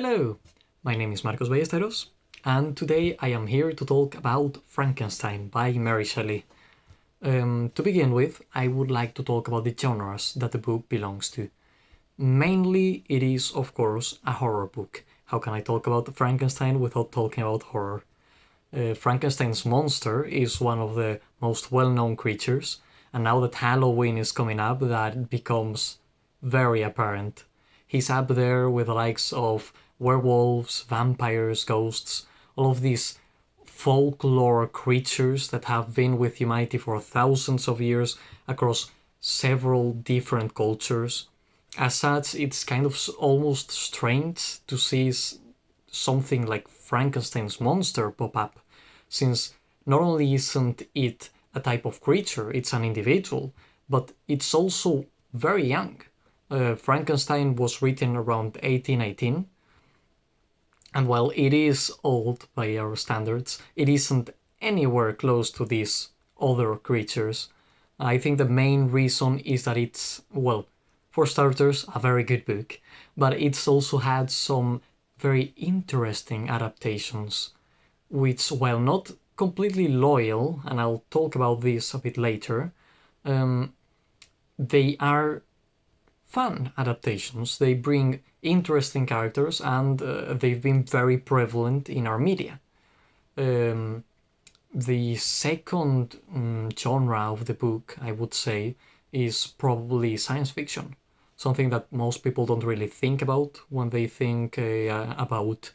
Hello, my name is Marcos Ballesteros, and today I am here to talk about Frankenstein by Mary Shelley. To begin with, I would like to talk about the genres that the book belongs to. Mainly, it is, of course, a horror book. How can I talk about Frankenstein without talking about horror? Frankenstein's monster is one of the most well-known creatures, and now that Halloween is coming up, that becomes very apparent. He's up there with the likes of werewolves, vampires, ghosts, all of these folklore creatures that have been with humanity for thousands of years across several different cultures. As such, it's kind of almost strange to see something like Frankenstein's monster pop up, since not only isn't it a type of creature, it's an individual, but it's also very young. Frankenstein was written around 1818, and while it is old by our standards, it isn't anywhere close to these other creatures. I think the main reason is that it's, well, for starters, a very good book, but it's also had some very interesting adaptations, which, while not completely loyal, and I'll talk about this a bit later, they are fun adaptations. They bring interesting characters, and they've been very prevalent in our media. The second genre of the book, I would say, is probably science fiction. Something that most people don't really think about when they think about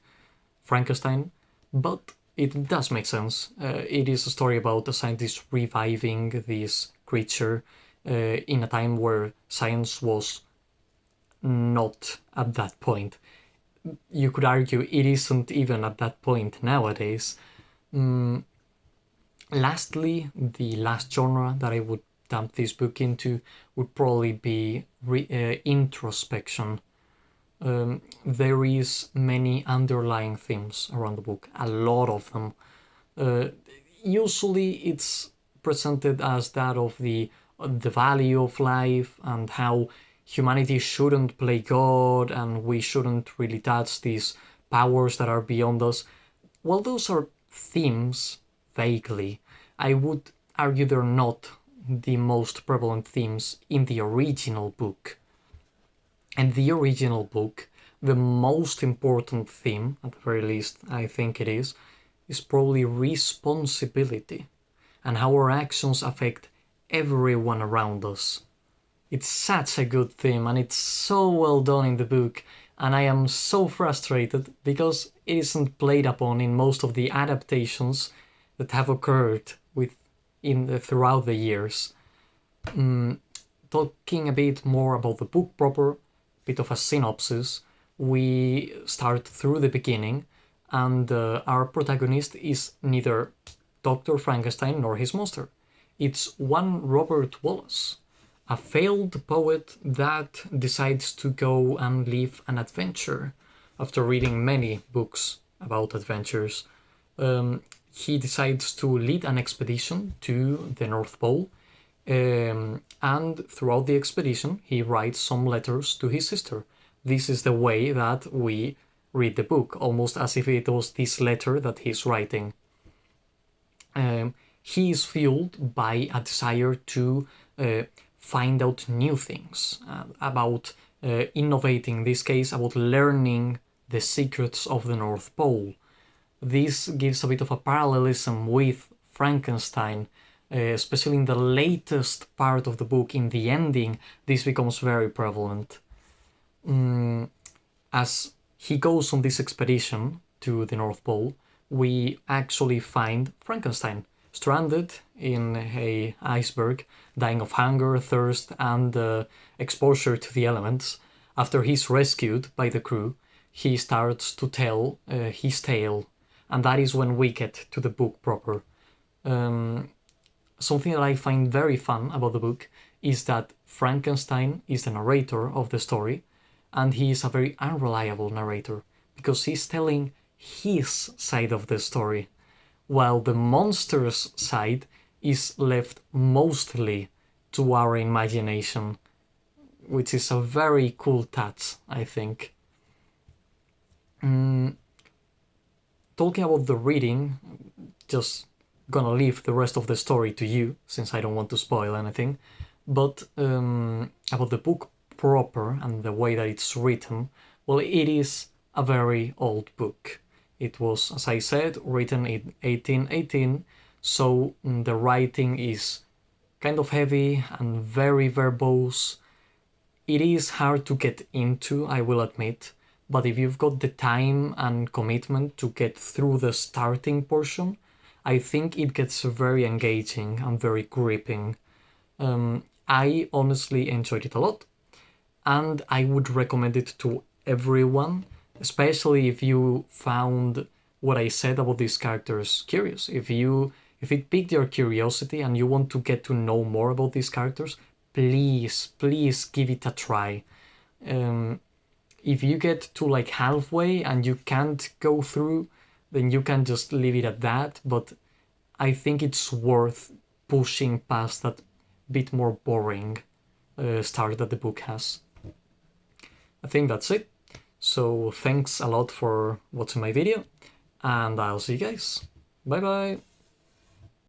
Frankenstein, but it does make sense. It is a story about a scientist reviving this creature in a time where science was not at that point. You could argue it isn't even at that point nowadays. Lastly, the last genre that I would dump this book into would probably be introspection. There is many underlying themes around the book, a lot of them. Usually it's presented as that of the value of life and how humanity shouldn't play God and we shouldn't really touch these powers that are beyond us. Well, those are themes, vaguely. I would argue they're not the most prevalent themes in the original book. And the original book, the most important theme, at the very least I think it is probably responsibility and how our actions affect everyone around us. It's such a good theme and it's so well done in the book, and I am so frustrated because it isn't played upon in most of the adaptations that have occurred throughout the years. Talking a bit more about the book proper, bit of a synopsis, we start through the beginning, and our protagonist is neither Dr. Frankenstein nor his monster. It's one Robert Wallace, a failed poet that decides to go and live an adventure after reading many books about adventures. He decides to lead an expedition to the North Pole, and throughout the expedition he writes some letters to his sister. This is the way that we read the book, almost as if it was this letter that he's writing. He is fueled by a desire to find out new things, about innovating, in this case about learning the secrets of the North Pole. This gives a bit of a parallelism with Frankenstein, especially in the latest part of the book. In the ending, this becomes very prevalent. As he goes on this expedition to the North Pole, we actually find Frankenstein stranded in a iceberg, dying of hunger, thirst, and exposure to the elements. After he's rescued by the crew, he starts to tell his tale, and that is when we get to the book proper. Something that I find very fun about the book is that Frankenstein is the narrator of the story, and he is a very unreliable narrator because he's telling his side of the story, while the monster's side is left mostly to our imagination, which is a very cool touch, I think. talking about the reading, just gonna leave the rest of the story to you since I don't want to spoil anything. But about the book proper and the way that it's written, well, it is a very old book. It was, as I said, written in 1818, so the writing is kind of heavy and very verbose. It is hard to get into, I will admit, but if you've got the time and commitment to get through the starting portion, I think it gets very engaging and very gripping. I honestly enjoyed it a lot, and I would recommend it to everyone, especially if you found what I said about these characters curious. If it piqued your curiosity and you want to get to know more about these characters, please give it a try. If you get to like halfway and you can't go through, then you can just leave it at that. But I think it's worth pushing past that bit more boring start that the book has. I think that's it. So thanks a lot for watching my video, and I'll see you guys. Bye bye!